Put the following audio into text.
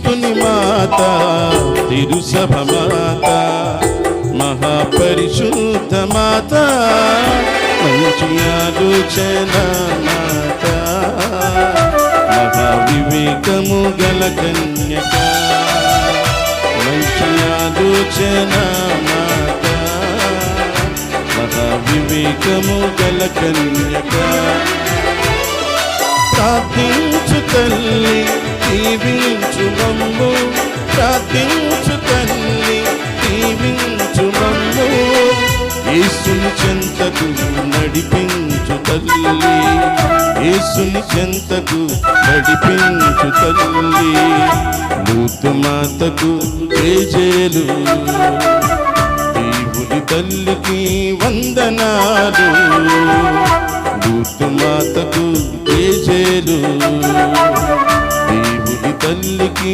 క్రీస్తుని మాత, తిరుసభ మాత, మహాపరిశుద్ధ మాత, మంచి ఆలోచన మాత, మహావివేకము గల కన్యక, మంచి ఆలోచన మాత, మహావివేకము గల కన్యక. ప్రార్థించు తల్లి, దీవించు మమ్ము, ప్రార్థించు తల్లి, దీవించు మమ్ము, యేసుని చెంతకు నడిపించు తల్లి, యేసుని చెంతకు నడిపించు తల్లి. లూతు మాతకు జేజేలు, దేవుని తల్లికి వందనాలు. లూతు మాతకు జేజేలు, దేవుని తల్లికి